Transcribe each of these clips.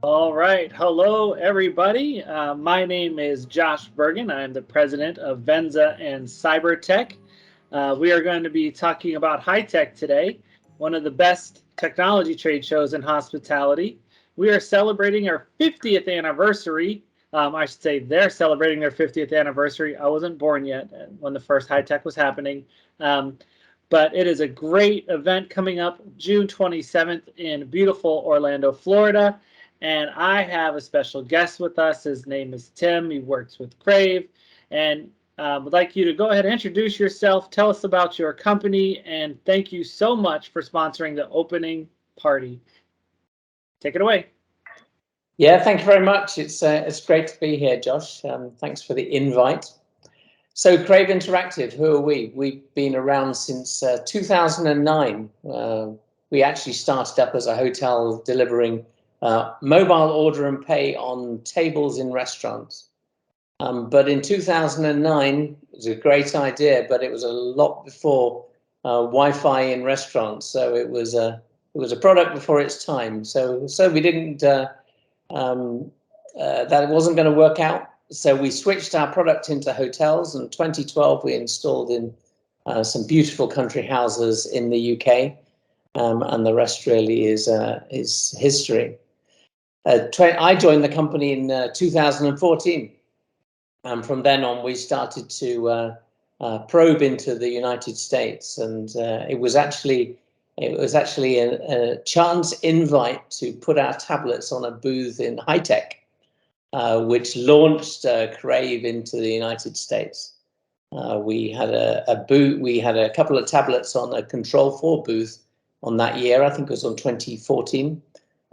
All right. Hello, everybody. My name is Josh Bergen. I'm the president of Venza and Cybertech. We are going to be talking about HITEC today, one of the best technology trade shows in hospitality. We are celebrating our 50th anniversary. I should say they're celebrating their 50th anniversary. I wasn't born yet when the first HITEC was happening. But it is a great event coming up June 27th in beautiful Orlando, Florida. And I have a special guest with us. His name is Tim. He works with Crave. And would like you to go ahead and introduce yourself, tell us about your company, and thank you so much for sponsoring the opening party. Take it away. Yeah, thank you very much. It's great to be here, Josh. Thanks for the invite. So Crave Interactive, who are we? We've been around since 2009. We actually started up as a hotel delivering mobile order and pay on tables in restaurants. But in 2009, it was a great idea, but it was a lot before Wi-Fi in restaurants. So it was a product before its time. So we didn't that it wasn't going to work out. So we switched our product into hotels. In 2012, we installed in some beautiful country houses in the UK, and the rest really is history. I joined the company in 2014, and from then on, we started to probe into the United States, and it was actually a chance invite to put our tablets on a booth in HITEC. Which launched Crave into the United States. We had a booth. We had a couple of tablets on a Control 4 booth on that year. I think it was on 2014,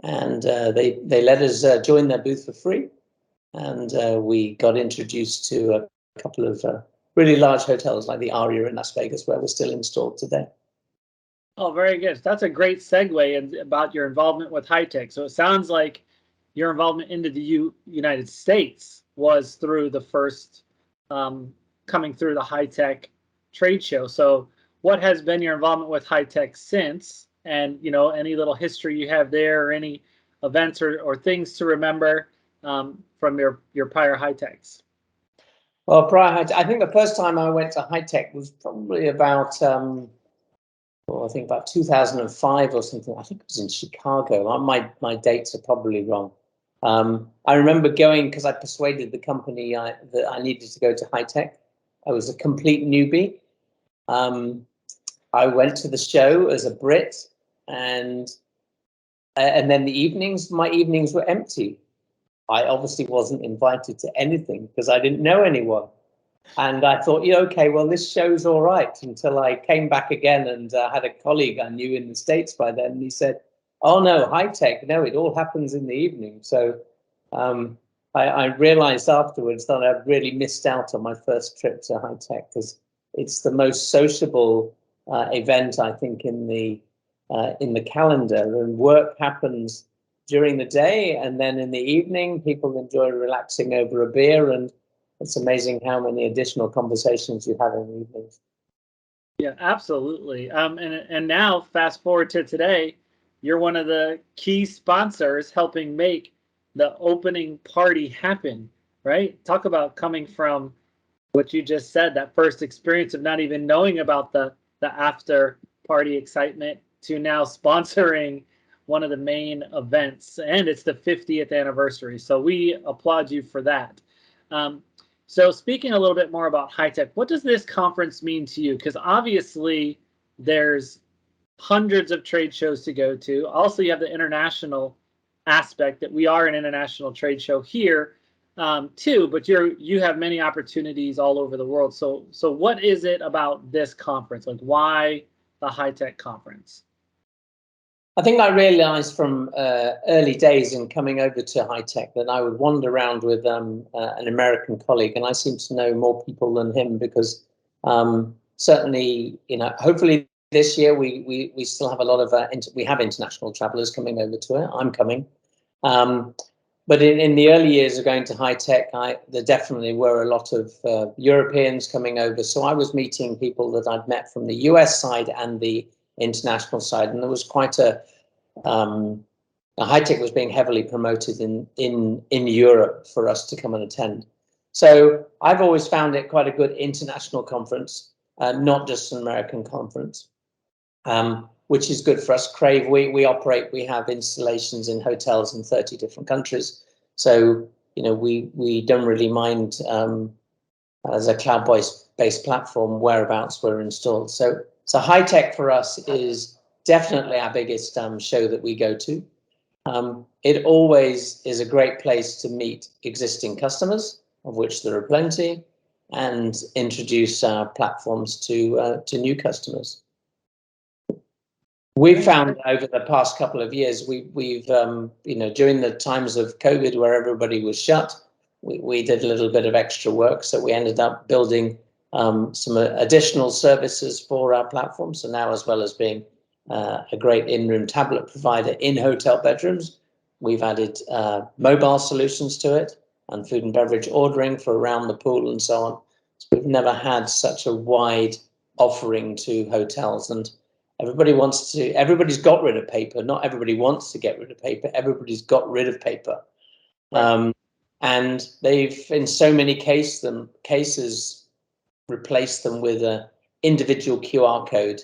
and they let us join their booth for free, and we got introduced to a couple of really large hotels like the Aria in Las Vegas, where we're still installed today. Oh, very good. That's a great segue about your involvement with HITEC. So it sounds like your involvement into the United States was through the first coming through the HITEC trade show. So what has been your involvement with HITEC since? And, you know, any little history you have there, or any events or things to remember from your prior HITECs? Well, prior HITEC, I think the first time I went to HITEC was probably about I think about 2005 or something. I think it was in Chicago. My dates are probably wrong. I remember going because I persuaded the company that I needed to go to HITEC. I was a complete newbie. I went to the show as a Brit, and then my evenings were empty. I obviously wasn't invited to anything because I didn't know anyone. And I thought, yeah, okay, well, this show's all right, until I came back again and had a colleague I knew in the States by then, and he said, oh no, HITEC, no, it all happens in the evening. So I realized afterwards that I'd really missed out on my first trip to HITEC, because it's the most sociable event, I think, in the calendar. And work happens during the day, and then in the evening, people enjoy relaxing over a beer, and it's amazing how many additional conversations you have in the evenings. Yeah, absolutely. And now, fast forward to today, you're one of the key sponsors helping make the opening party happen, right? Talk about coming from what you just said, that first experience of not even knowing about the after party excitement, to now sponsoring one of the main events, and it's the 50th anniversary. So we applaud you for that. So speaking a little bit more about HITEC, what does this conference mean to you? Because obviously there's hundreds of trade shows to go to. Also, you have the international aspect, that we are an international trade show here too, but you have many opportunities all over the world. So what is it about this conference? Like, why the HITEC conference? I think I realized from early days in coming over to HITEC that I would wander around with an American colleague, and I seem to know more people than him, because certainly, you know, hopefully this year we still have a lot of we have international travelers coming over to it. I'm coming, but in the early years of going to HITEC, there definitely were a lot of Europeans coming over. So I was meeting people that I'd met from the US side and the international side, and there was quite a HITEC was being heavily promoted in Europe for us to come and attend. So I've always found it quite a good international conference, not just an American conference, which is good for us. Crave, we have installations in hotels in 30 different countries. So, we don't really mind as a cloud-based platform whereabouts we're installed. So HITEC for us is definitely our biggest show that we go to. It always is a great place to meet existing customers, of which there are plenty, and introduce our platforms to new customers. We've found over the past couple of years, we've during the times of COVID where everybody was shut, we did a little bit of extra work, so we ended up building some additional services for our platform. So now, as well as being a great in-room tablet provider in hotel bedrooms, we've added mobile solutions to it and food and beverage ordering for around the pool and so on. So we've never had such a wide offering to hotels, and everybody's got rid of paper. Not everybody wants to get rid of paper. Everybody's got rid of paper. Right. And they've, in so many cases, replaced them with an individual QR code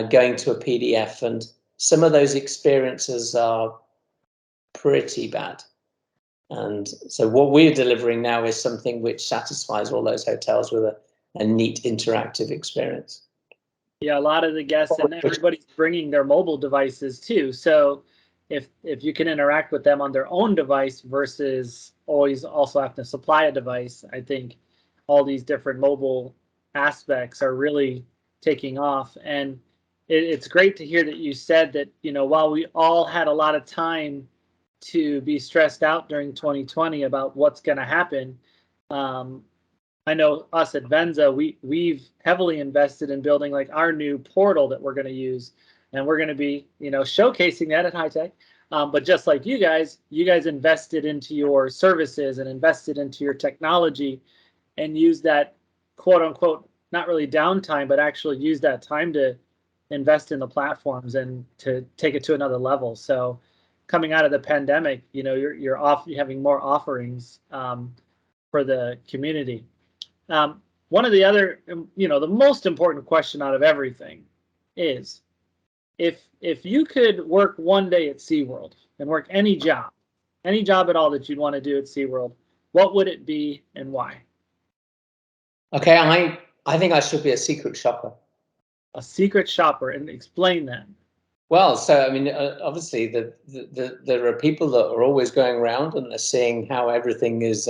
going to a PDF. And some of those experiences are pretty bad. And so what we're delivering now is something which satisfies all those hotels with a neat interactive experience. Yeah, a lot of the guests and everybody's bringing their mobile devices too. So if you can interact with them on their own device versus always also have to supply a device, I think all these different mobile aspects are really taking off. And it's great to hear that you said that, while we all had a lot of time to be stressed out during 2020 about what's going to happen, I know us at Venza, we've heavily invested in building like our new portal that we're going to use, and we're going to be, showcasing that at HITEC. But just like you guys invested into your services and invested into your technology, and use that quote unquote, not really downtime, but actually use that time to invest in the platforms and to take it to another level. So coming out of the pandemic, you're having more offerings for the community. One of the other, the most important question out of everything is, if you could work one day at SeaWorld and work any job at all that you'd want to do at SeaWorld, what would it be and why? Okay, I think I should be a secret shopper. A secret shopper, and explain that. Well, so I mean, obviously, there are people that are always going around and they're seeing how everything is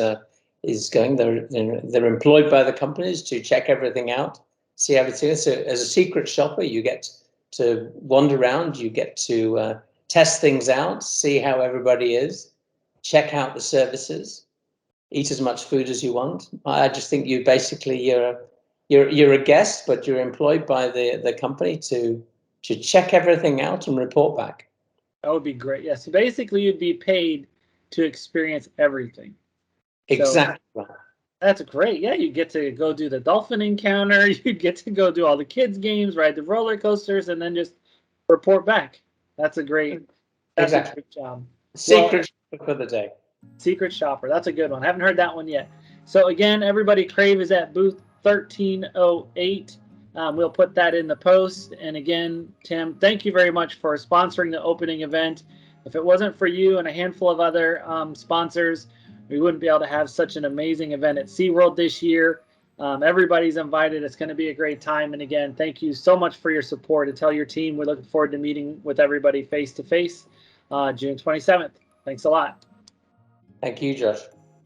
going. They're employed by the companies to check everything out, see everything. So as a secret shopper, you get to wander around, you get to test things out, see how everybody is, check out the services, eat as much food as you want. I just think you're a guest, but you're employed by the company to check everything out and report back. That would be great. Yeah, so basically you'd be paid to experience everything. Exactly. So that's great. Yeah, you get to go do the dolphin encounter. You get to go do all the kids' games, ride the roller coasters, and then just report back. That's a great job. Secret shopper for the day. Secret shopper. That's a good one. I haven't heard that one yet. So again, everybody, Crave is at booth 1308. We'll put that in the post. And again, Tim, thank you very much for sponsoring the opening event. If it wasn't for you and a handful of other sponsors, we wouldn't be able to have such an amazing event at SeaWorld this year. Everybody's invited. It's going to be a great time. And again, thank you so much for your support. And tell your team we're looking forward to meeting with everybody face-to-face June 27th. Thanks a lot. Thank you, Josh.